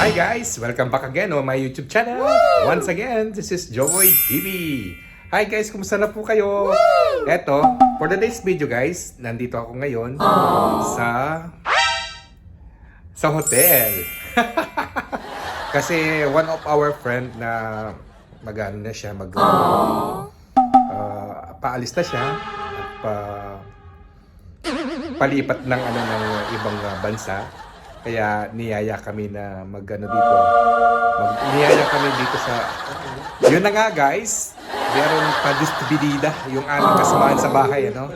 Hi guys! Welcome back again on my YouTube channel. Once again, this is Joey TV. Hi guys! Kumusta na po kayo? Eto, for today's video guys, nandito ako ngayon sa hotel. Kasi one of our friend na mag-ano na siya, paalis na siya palipat ng ng ibang bansa. Kaya niyaya kami na niyaya kami dito sa... Yun na nga guys, meron pa despedida yung aming kasamahan sa bahay, ano?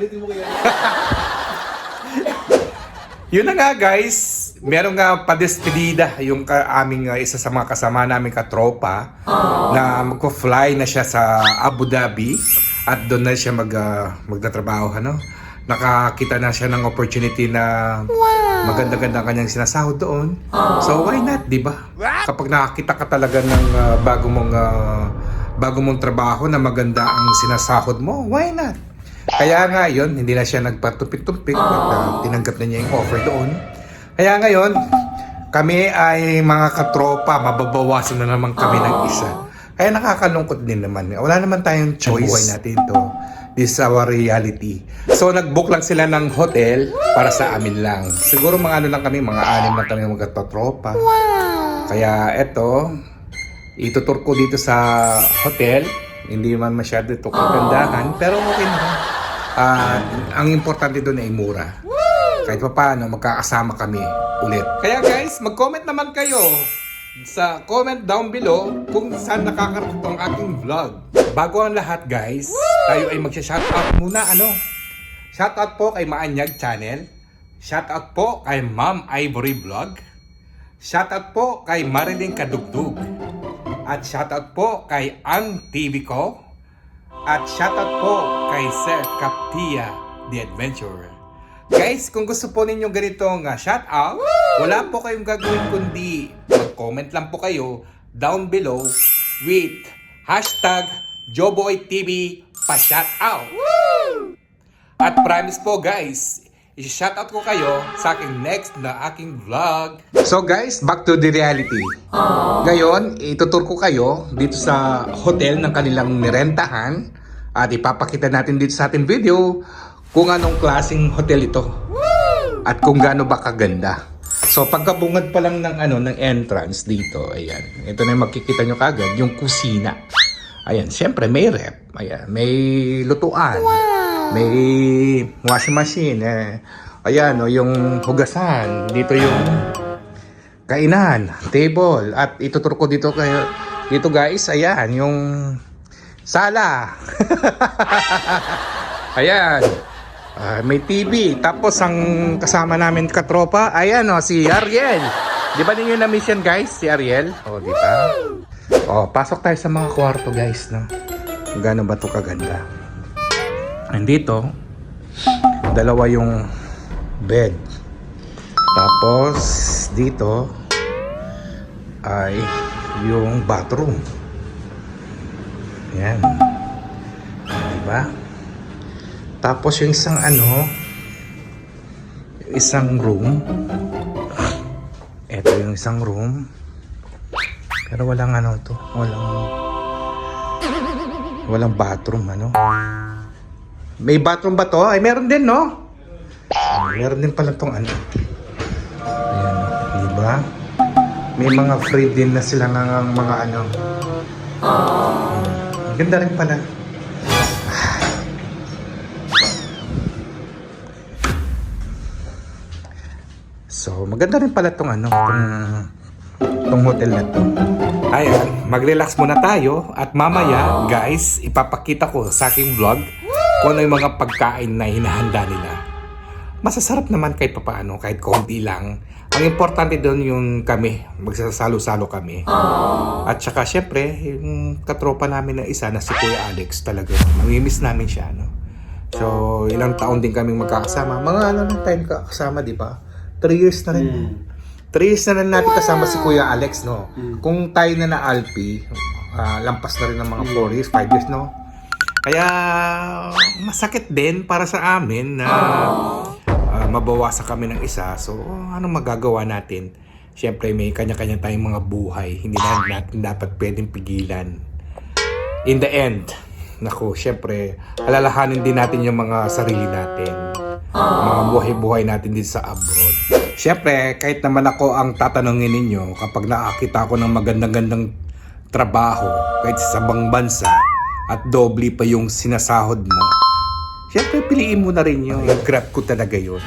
Yun na nga guys, meron nga pa despedida yung aming isa sa mga kasama namin katropa na magko-fly na siya sa Abu Dhabi at doon na siya magtatrabaho, ano? Nakakita na siya ng opportunity na maganda-ganda kanyang sinasahod doon. So why not, di ba? Kapag nakakita ka talaga ng bago mong trabaho na maganda ang sinasahod mo, why not? Kaya nga yun, hindi na siya nagpatumpik-tumpik at tinanggap na niya yung offer doon. Kaya ngayon, kami ay mga katropa, mababawasan na naman kami ng isa. Kaya nakakalungkot din naman. Wala naman tayong choice. Buhay natin to. This is our reality. So nag-book lang sila ng hotel para sa amin lang. Siguro mga lang kami, mga 6 lang kami magkatropa. Kaya eto, itutur ko dito sa hotel. Hindi man masyado ito kagandahan, pero okay na. Ang importante doon ay mura. Kahit pa paano, magkakasama kami ulit. Kaya guys, mag-comment naman kayo sa comment down below kung saan nakakarating ang aking vlog. Bago ang lahat guys, tayo ay magsha-shoutout muna, ano? Shoutout po kay Maanyag Channel. Shoutout po kay Ma'am Ivory Vlog. Shoutout po kay Marilyn Kadugdug. At shoutout po kay Ang TV Ko. At shoutout po kay Sir Captia The Adventurer. Guys, kung gusto po ninyong ganitong shoutout, wala po kayong gagawin kundi mag-comment lang po kayo down below with hashtag JoboyTV pa-shoutout. At promise po guys, i-shoutout ko kayo sa aking next na aking vlog. So guys, back to the reality. Ngayon, itutur ko kayo dito sa hotel ng kanilang nirentahan at ipapakita natin dito sa ating video kung anong klaseng hotel ito at kung gaano ba kaganda. So pagkabungad pa lang ng entrance dito, ayan. Ito na yung makikita nyo kagad, yung kusina. Ayan, syempre may rep, ayan, may lutuan, may washing machine, ayan, yung hugasan, dito yung kainan, table, at ituturo ko dito guys, ayan, yung sala. Ayan. May TV. Tapos ang kasama namin katropa, ayan si Ariel. Di ba ninyo na-miss yan guys, si Ariel? Di ba? Pasok tayo sa mga kwarto guys, no? Gano'n ba ito kaganda? Andito, dalawa yung bed. Tapos, dito ay yung bathroom. Ayan. Di ba? Tapos yung isang room. Ito yung isang room. Pero walang walang bathroom, ano. May bathroom ba to? Ay, meron din, no? Meron din pala tong Ayan, di ba? May mga free din na sila ng mga Ganda rin pala. So, maganda rin pala tong hotel na to. Ayan, mag-relax muna tayo at mamaya, guys, ipapakita ko sa aking vlog kung ano yung mga pagkain na hinahanda nila. Masasarap naman kahit papaano, kahit konti lang. Ang importante doon yung kami, magsasalo-salo kami. At saka syempre, yung katropa namin na isa na si Kuya Alex talaga. Mamimiss namin siya, no? So, ilang taon din kaming magkakasama. Mga na tayo kakasama, di ba? 3 years na rin. 3 years na rin natin kasama si Kuya Alex, no? Kung tayo na Alpi, lampas na rin ng mga 4 years, 5 years, no? Kaya masakit din para sa amin na mabawasan kami ng isa. So, anong magagawa natin? Siyempre may kanya-kanya tayong mga buhay. Hindi na natin dapat pwedeng pigilan. In the end, naku, siyempre, alalahanin din natin yung mga sarili natin. Mga buhay-buhay natin dito sa abroad. Siyempre, kahit naman ako ang tatanungin ninyo kapag nakakita ko ng magandang-gandang trabaho kahit sa ibang bansa at doble pa yung sinasahod mo, siyempre, piliin mo na rin yun. Grab ko talaga yun.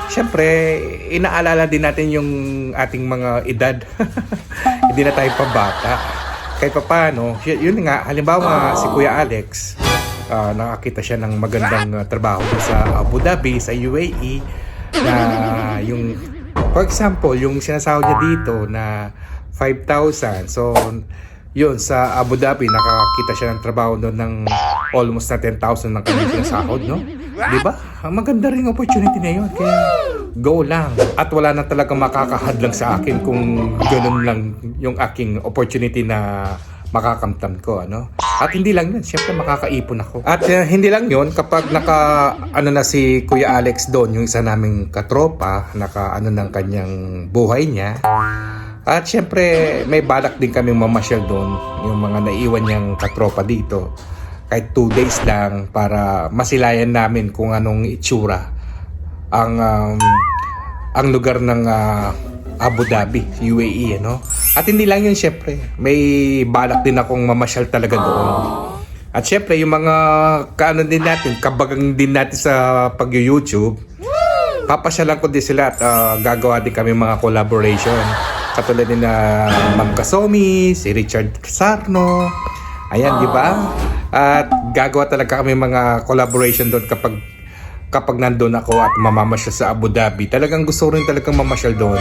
Siyempre, inaalala din natin yung ating mga edad. Hindi na tayo pabata. Kahit pa paano, yun nga, halimbawa si Kuya Alex, nakakita siya ng magandang trabaho sa Abu Dhabi, sa UAE, na yung, for example, yung sinasahod niya dito na 5,000. So, yun, sa Abu Dhabi, nakakita siya ng trabaho doon ng almost na 10,000 ng kanyang sinasahod, no? Diba? Maganda rin opportunity na yun. Kaya, go lang. At wala na talaga makakahadlang sa akin kung ganoon lang yung aking opportunity na makakamtan ko, ano? At hindi lang yun, syempre makakaipon ako. At hindi lang yun, kapag na si Kuya Alex doon, yung isa naming katropa, ng kanyang buhay niya. At syempre, may balak din kaming mamasyal doon, yung mga naiwan niyang katropa dito. Kahit 2 days lang para masilayan namin kung anong itsura ang lugar ng Abu Dhabi, UAE, ano? At hindi lang yun, syempre, may balak din akong mamasyal talaga doon. At syempre, yung mga din natin, kabagang din natin sa pag-YouTube, papasyalan ko din sila at gagawa din kami mga collaboration. Katulad din na Ma'am Kasomi, si Richard Sarno. Ayan, di ba? At gagawa talaga kami mga collaboration doon kapag nandun ako at mamamasyal sa Abu Dhabi. Talagang gusto rin talagang mamasyal doon.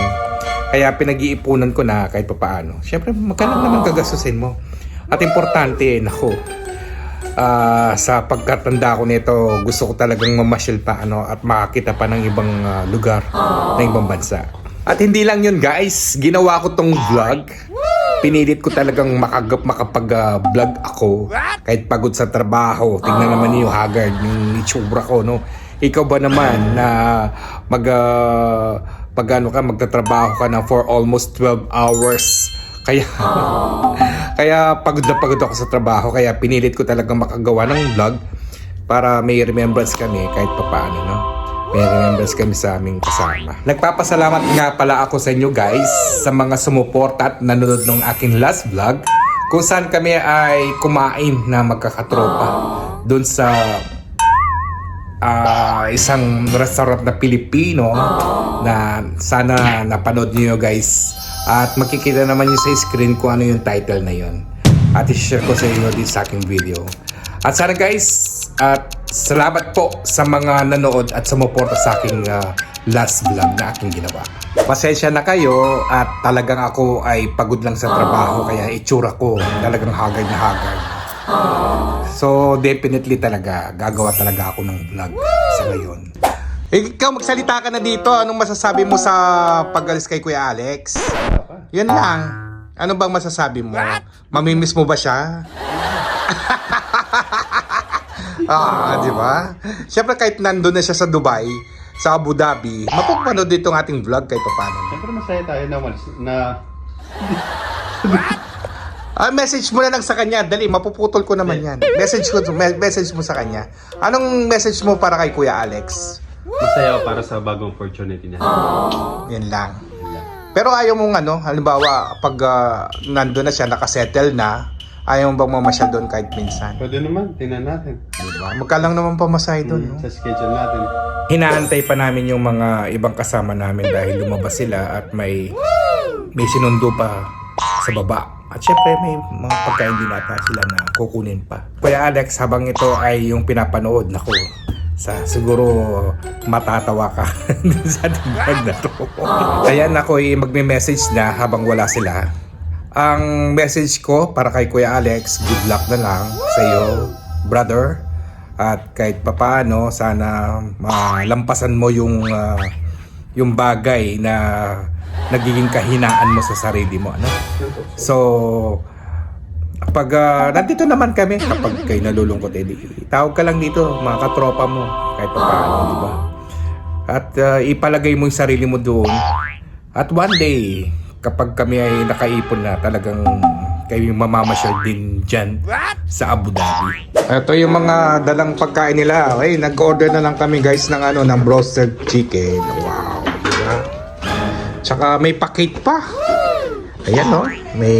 Kaya pinag-iipunan ko na kahit pa paano. Siyempre, magkano naman gagastusin mo. At importante, nako, sa pagkatanda ko nito, gusto ko talagang mamasyal pa at makakita pa ng ibang lugar, ng ibang bansa. At hindi lang yun, guys, ginawa ko tong vlog. Pinilit ko talagang makapag-vlog ako kahit pagod sa trabaho. Tingnan naman niyo yung haggard, yung itsura ko, no? Ikaw ba naman na magtatrabaho ka na for almost 12 hours? Kaya pagod na pagod ako sa trabaho. Kaya pinilit ko talagang makagawa ng vlog para may remembrance kami kahit papaano, no? May remembrance kami sa aming kasama. Nagpapasalamat nga pala ako sa inyo, guys, sa mga sumuporta at nanonood ng aking last vlog kung saan kami ay kumain na magkakatropa doon sa isang restaurant na Pilipino na sana napanood niyo, guys. At makikita naman niyo sa screen kung ano yung title na yun. At i-share ko sa inyo din sa aking video. At sana, guys, at salamat po sa mga nanood at sumuporta sa aking last vlog na aking ginawa. Pasensya na kayo at talagang ako ay pagod lang sa trabaho kaya itsura ko talagang haggard na haggard. So definitely talaga gagawa talaga ako ng vlog sa ngayon. Ikaw magsalita ka na dito. Anong masasabi mo sa pag-alis kay Kuya Alex? Yun lang. Ano bang masasabi mo? Mamimiss mo ba siya? Di ba? Siyempre kahit nandun na siya sa Dubai, sa Abu Dhabi, mapapanood dito ang ating vlog kahit paano. Siyempre masaya tayo na Message mo na lang sa kanya. Dali, mapuputol ko naman yan. Message mo sa kanya. Anong message mo para kay Kuya Alex? masaya ako para sa bagong opportunity niya. Yan lang. Pero ayaw mong halimbawa, pag nandun na siya, nakasettle na, ayaw mo bang mamasyal doon kahit minsan? Pwede naman, tingnan natin. Diba? Magkalang naman pamasahe doon, no? Sa schedule natin. Hinaantay pa namin yung mga ibang kasama namin dahil lumabas sila at may sinundo pa sa baba. At syempre may mga pagkain din ata sila na kukunin pa. Kuya Alex, habang ito ay yung pinapanood, naku, siguro matatawa ka sa vlog na to. Kaya ako'y magme-message na habang wala sila. Ang message ko para kay Kuya Alex, good luck na lang sa iyo, brother. At kahit papaano, sana malampasan mo yung bagay na nagiging kahinaan mo sa sarili mo. So, pag nandito naman kami, kapag kayo nalulungkot, tawag ka lang dito, mga katropa mo, kahit papaano, di ba? At ipalagay mo yung sarili mo doon. At one day, kapag kami ay nakaipon na, talagang kayo mamamasyal din dyan sa Abu Dhabi. Ito yung mga dalang pagkain nila. Okay, nag-order na lang kami guys ng ng roasted chicken. Wow, diba? Tsaka may pa-cake pa. Ayan no, may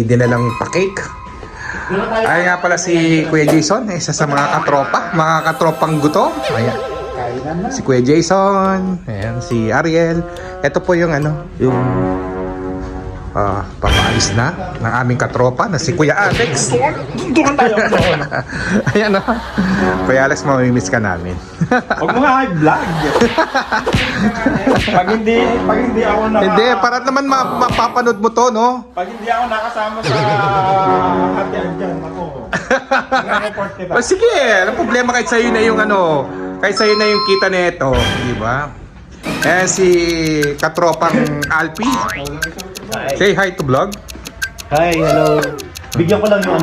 dinalang pa-cake. Ay nga pala si Kuya Jason, isa sa mga katropang gutom. Ayan. Si Kuya Jason, ayan, si Ariel. Ito po yung yung papaalis na ng aming katropa na si Kuya Alex. Doon tayo. Ayan o. Kuya Alex, mamimiss ka namin. Huwag mo nga i-vlog. pag hindi ako Hindi, para naman mapapanood mo to, no? Pag hindi ako nakasama sa hatian dyan, ako. Report kita. O sige, ang problema kahit sa'yo na yung kahit sa'yo na yung kita nito, di ba? Eh, si katropang Alpi. Say hi to vlog. Hi, hello. Bigyan ko lang yung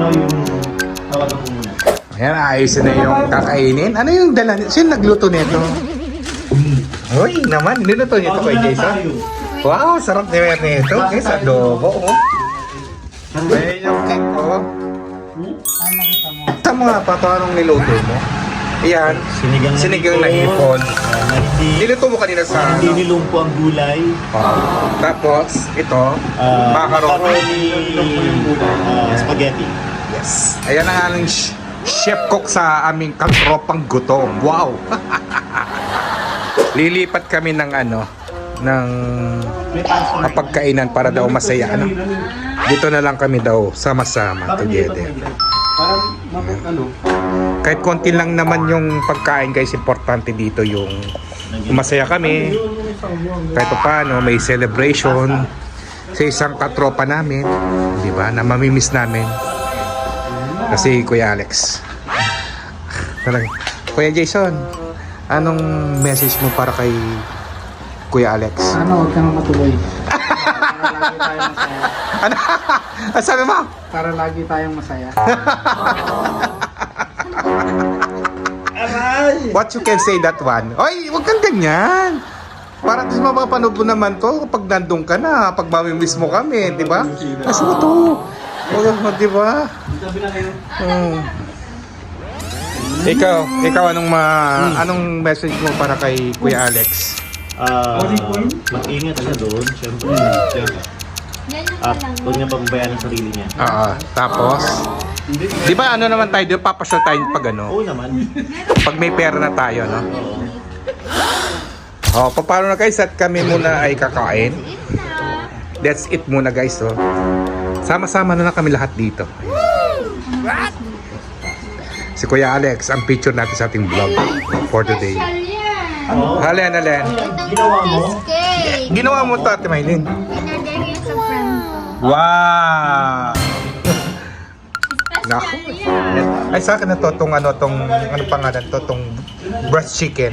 tawagan ko muna. Ayan, ayos na yung kakainin. Ano yung dala? Sino nagluto nito? Uy, naman. Niluto nito kay Jason. Wow, sarap nito. Guys, adobo. Ayan yung cake ko. Tama nga pa, ito anong niluto mo? Ayan, sinigang na hipon. Niluto mo kanina sa Hindi nilumpo ang gulay. Tapos, ito, macaroni. Spaghetti. Yes. Ayan ang aming chef cook sa aming katropang gutom. Wow! Lilipat kami ng ng mapagkainan para daw masaya. Dito na lang kami daw sama-sama together. Kahit konti lang naman yung pagkain guys, importante dito yung masaya kami. Kahit paano may celebration sa isang katropa namin, di ba, na mamimiss namin. Kasi Kuya Alex. Talaga. Kuya Jason, anong message mo para kay Kuya Alex? Huwag ka nang matuloy. Para lagi tayong masaya. Ano? Sabi mo? Para lagi tayong masaya. What you can say that one? Oy, wag kang ganyan. Para at least mapapanood mo naman to kapag nandun ka na, pag mamimiss mo kami, di ba? Kasi mo to. O, di ba? Ikaw anong message mo para kay Kuya Alex? Mag-ingat siya doon, syempre. At huwag niya pababayaan ang sarili niya. Tapos, di ba naman tayo, papasyal tayo pag Oo naman. pag may pera na tayo, no? Paano na guys, at kami muna ay kakain. That's it muna guys, oh. Sama-sama na lang kami lahat dito. Si Kuya Alex, ang picture natin sa ating vlog for today. Halen. Ginawa mo? Cheesecake! Ginawa mo to, Ate Maylin. Inagay niya sa friend ko. Wow! Naku. Special yan! Ay, sa akin na to, tong pangalan to, tong breast chicken.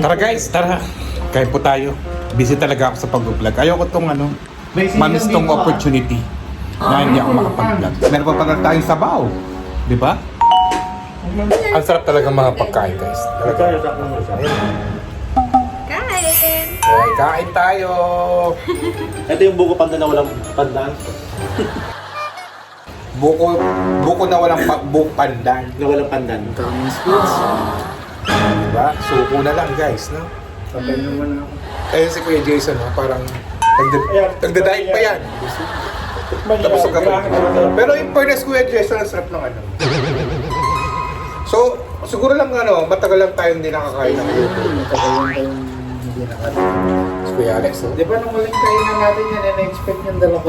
Tara guys, tara. Kain po tayo. Busy talaga ako sa pag-vlog. Ayoko tong mamis tong opportunity na hindi ako makapag-vlog. Meron pa pala tayong sabaw. Di ba? Ang sarap talaga mga pagkain guys. Talaga. Kain! Okay, kain tayo. Ito yung buko pandan na walang pandan. Buko na walang pandan. Na walang pandan. Diba? Suko na lang guys, no? Ayun si Kuya Jason, no? Parang nagdadaing pa yan. Tapos ang kapag. Pero in fairness, Kuya Jason, ang sarap ng So, siguro lang matagal lang tayong hindi nakakain ng luto. Hindi nakatayo. Si Kuya Alex, no? Di ba nung huling kainan natin yan, na-expect yung dalawa?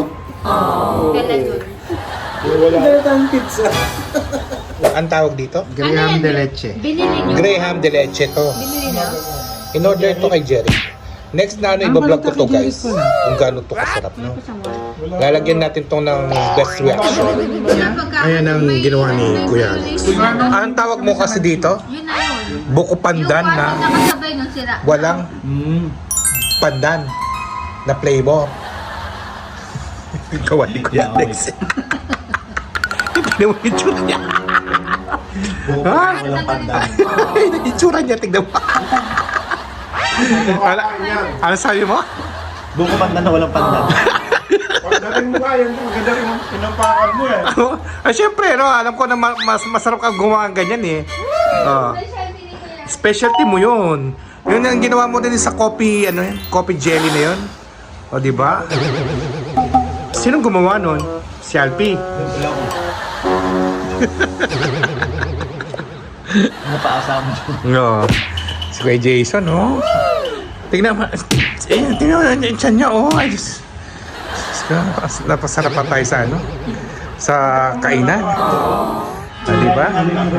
Kailan dun? Wala tayong pizza. Ang tawag dito? Graham de leche. Binili niyo? Graham de leche to. Binili niyo? In-order to kay Jerry. Next na ibablog ko to guys. Kung gaano to kasarap, no? Lalagyan natin tong ng best reaction. Ayan ang ginawa ni Kuya Alex. Anong tawag mo kasi dito? Yun na yun. Buko pandan Yung na kwarto nakasabay nung sira. walang pandan na flavor. Gawa ni Kuya Alex. Tignan mo yung itsura niya. Buko pandan na walang pandan. Yung itsura niya, tignan mo. Ano sabi mo? Buko pandan na walang pandan. Pagdating mo nga yun, maganda rin ang pinampakan mo eh. Ay, syempre, no? Alam ko na masarap ka gumawa ng ganyan eh. Specialty ni Kuya. Specialty mo yun. Yun ang ginawa mo din sa coffee, ano yun? Coffee jelly na yun. O, di ba? Sinong gumawa nun? Si Alpi. Napaasa mo. No. Si Kuya Jason, no? Tingnan mo. Tingnan mo yung tiyan niya, oh. Ay, Diyos. Napasarap pa tayo sa ano? Sa kainan. Di ba?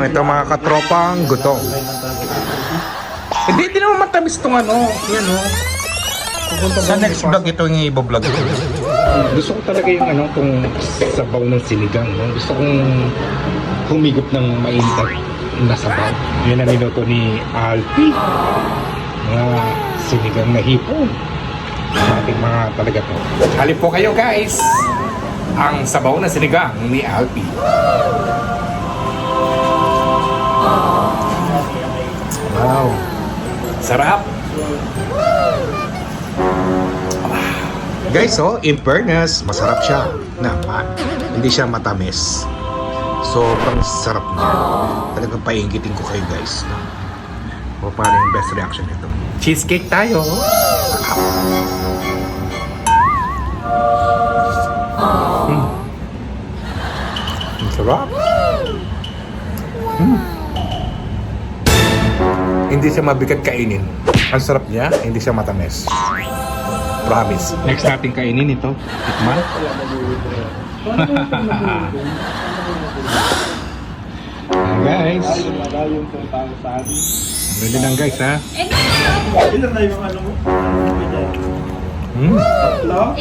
Ito mga katropang gutom. Hindi naman matamis itong ano. Yan, oh. Sa next vlog ito yung i-vlog ko. Gusto ko talaga yung ano, itong sabaw ng sinigang. No? Gusto kong humigop ng mainit na sabaw. Yan ang niluto ni Alpi. Mga sinigang na hipon. Ating mga talaga to. Halip po kayo guys. Ang sabaw na sinigang ni Alpi. Wow. Sarap. Guys, oh, in fairness, masarap siya naman. Hindi siya matamis. Sobrang sarap niya. Talagang painggitin ko kayo guys. O paano yung best reaction nito? Cheesecake tayo. Ang sarap. Hindi siya mabigat kainin. Ang sarap niya, hindi siya matamis. Promise. Next natin kainin ito. Tikman. Guys. Ready lang guys ha. Ilan na yung ano mo?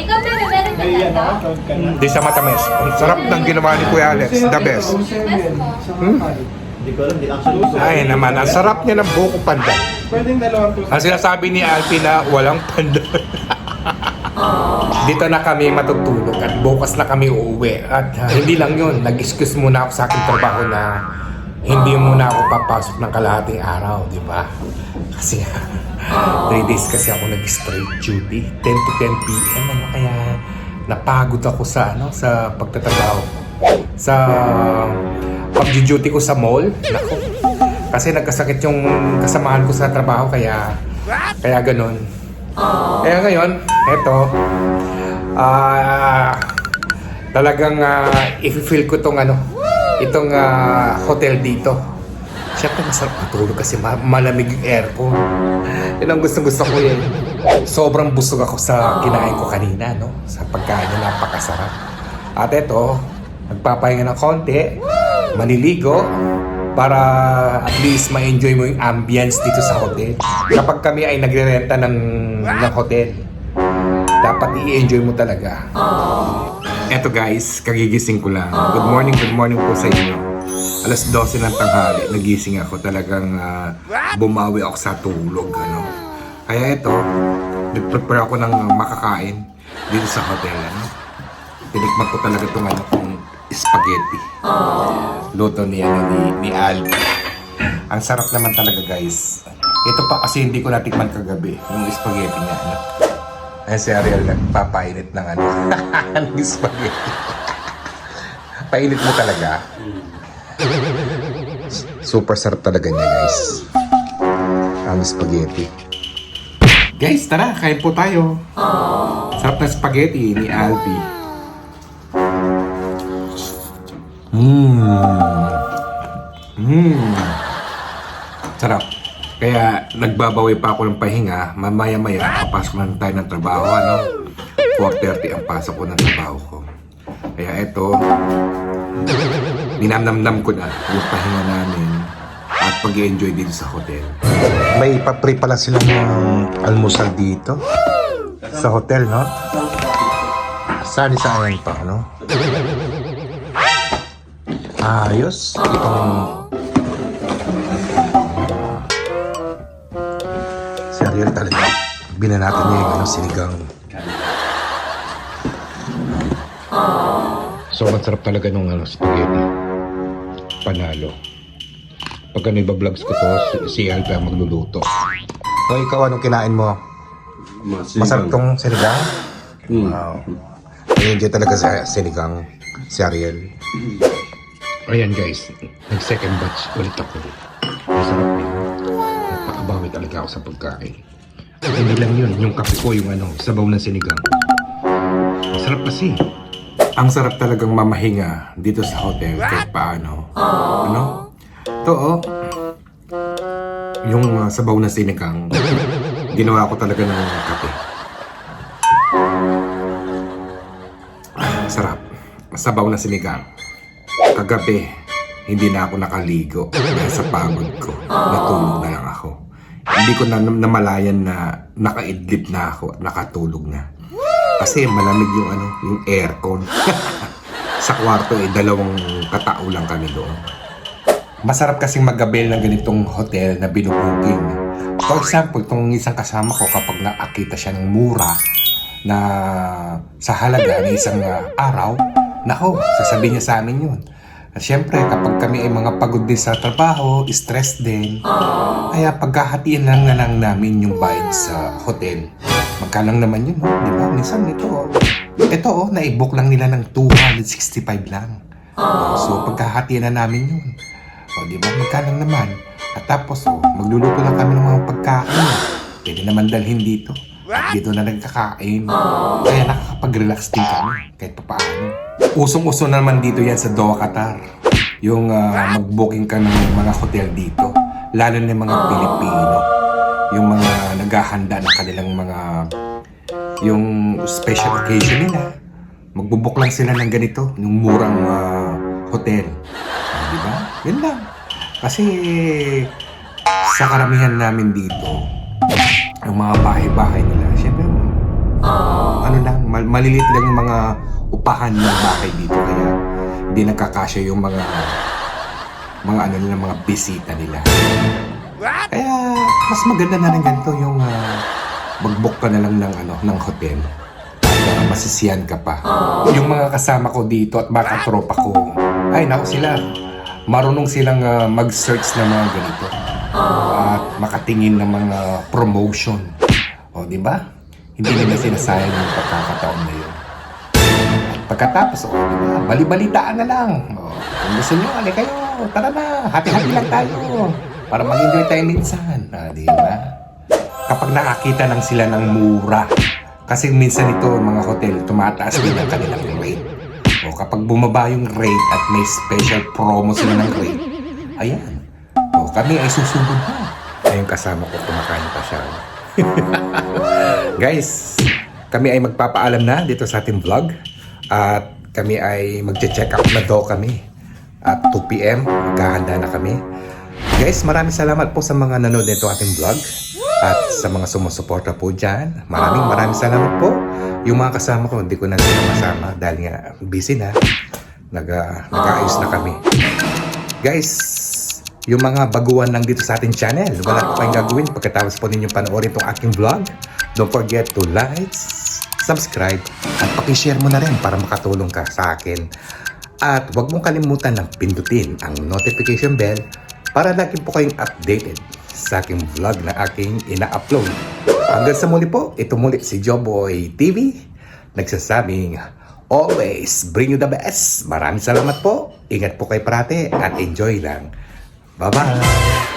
Ikaw na, meron ka Ayan, na. nakatawag ka na. Hindi siya matamis. Ang sarap ng ginawa ni Kuya Alex. The best. Hindi ko alam, di actually gusto. Ay naman, ang sarap niya ng buko pandan. Pwedeng dalawang to. Ang sinasabi ni Alpi na walang pandan. Dito na kami matutulog at bukas na kami uuwi. At hindi lang yun, nag-excuse muna ako sa aking trabaho na hindi muna ako papasok ng kalahating araw, di ba? Kasi 3 days kasi ako nag-straight duty, 10 to 10 p.m. Ano kaya napagod ako sa sa pagtatrabaho. Sa pag-duty ko sa mall. Naku. Kasi nagkasakit yung kasamahan ko sa trabaho kaya ganun. Kaya ngayon, eto, talagang i-feel ko itong hotel dito. Siyempre masarap matulog kasi malamig yung aircon. Yun ang gusto ko yun. Sobrang busog ako sa kinain ko kanina, no? Sa pagkain na napakasarap. At eto, magpapahinga ng konti, maliligo, para at least ma-enjoy mo yung ambience dito sa hotel. Kapag kami ay nagre-renta ng hotel, dapat i-enjoy mo talaga. Eto guys, kagigising ko lang. Good morning po sa inyo. Alas 12 ng tanghali, nagising ako. Talagang bumawi ako sa tulog. Kaya ito, nag-prepare ako ng makakain dito sa hotel. Tinikman ko talaga itong spaghetti. Luto ni Alpi. Ang sarap naman talaga guys. Ito pa kasi hindi ko natikman kagabi. Yung spaghetti niya. Ay si Ariel nagpapainit ng ng spaghetti. Painit mo talaga. Super sarap talaga niya guys. Ang spaghetti. Guys, tara, kain po tayo. Sarap na spaghetti ni Alpi. Sarap. Kaya nagbabawi pa ako ng pahinga. Mamaya-maya, papasok na tayo ng trabaho. 4:30 ang pasok ko ng trabaho ko. Kaya eto, ninamnam ko na yung pahinga namin at pag-enjoy dito sa hotel. May pa-pre pala silang almusal dito sa hotel, no? Saan pa, no? Ayos. Itong si Ariel talaga. Binanatan niya yung sinigang. Sobrang sarap talaga nung spaghetti. Panalo. Pag iba-vlogs ko to, si Alpi ang magluluto. O ikaw, anong kinain mo? Masarap tong sinigang. Mm. Wow. I-enjoy talaga sa sinigang si Ariel. Ayan guys, nag-second batch ulit ako. Masarap din. Nagpakabawi talaga ako sa pagkain. At hindi lang yun, yung kape ko, yung sabaw ng sinigang. Masarap kasi. Ang sarap talagang mamahinga dito sa hotel kahit paano. Ano? Ito yung sabaw ng sinigang. Ginawa ko talaga ng kape. Sarap. Sabaw na sinigang. Kagabi, hindi na ako nakaligo dahil sa pagod ko. Natulog na lang ako. Hindi ko na namalayan na nakaidlip na ako at nakatulog na. Kasi malamig yung aircon. Sa kwarto dalawang katao lang kami doon. Masarap kasing mag-avail ng ganitong hotel na binubuking. For example, itong isang kasama ko kapag nakakita siya ng mura na sa halaga ng isang araw, nako, sasabihin niya sa amin yun. At syempre, kapag kami ay mga pagod din sa trabaho, stress din, kaya pagkahatiin lang na lang namin yung bayad sa hotel. Magkalang naman yun, di ba? Minsan ito na-book lang nila ng 265 lang. So, pagkahatiin na namin yun. Di ba? Magkalang naman. At tapos, magluluto lang kami ng mga pagkain. Pwede naman dalhin dito. Dito na nagkakain. Kaya nakakapag-relax din kami kahit papaano. Usong-uso naman dito yan sa Doha, Qatar. Yung mag-booking ka ng mga hotel dito. Lalo na yung mga Pilipino. Yung mga naghahanda ng kanilang mga yung special occasion nila. Magbubook lang sila ng ganito. Yung murang hotel. Diba? Yun lang. Kasi sa karamihan namin dito, yung mga bahay-bahay nila, syempre, malilit lang yung mga upahan ng bahay dito. Kaya hindi nagkakasya yung mga mga bisita nila. Kaya mas maganda na rin ganito yung mag-book ka na lang ng hotel. Masisiyan ka pa. Yung mga kasama ko dito at mga katropa ko, ay naku sila, marunong silang mag-search ng mga ganito at makatingin ng mga promotion. O, di ba? Hindi nila sinasayang yung pagkakataon na yun. At pagkatapos, diba? Bali-balitaan na lang. O, kung gusto nyo, kayo, tara na, hati-hati lang tayo para mag-enjoy tayo minsan. Di ba? Kapag nakakita lang sila ng mura, kasi minsan ito, mga hotel, tumataas din ang kanilang rate. O kapag bumaba yung rate at may special promo sila ng rate, ayan. O kami ay susunod na. Ayun kasama ko, kumakain pa siya. Guys, kami ay magpapaalam na dito sa ating vlog. At kami ay magche-check out na daw kami. At 2 PM, maghahanda na kami. Guys, maraming salamat po sa mga nanood nito ating vlog. At sa mga sumusuporta po dyan, maraming salamat po. Yung mga kasama ko, hindi ko na sila masama dahil nga busy na. Nag-aayos na kami. Guys, yung mga baguhan lang dito sa ating channel, wala po kayong gagawin pagkatapos po ninyong panoorin itong aking vlog. Don't forget to like, subscribe, at pakishare mo na rin para makatulong ka sa akin. At huwag mong kalimutan na pindutin ang notification bell para lagi po kayong updated sa aking vlog na aking ina-upload. Hanggang sa muli po, ito muli si Joboy TV, nagsasabing, always bring you the best. Maraming salamat po. Ingat po kayo parate at enjoy lang. Bye-bye!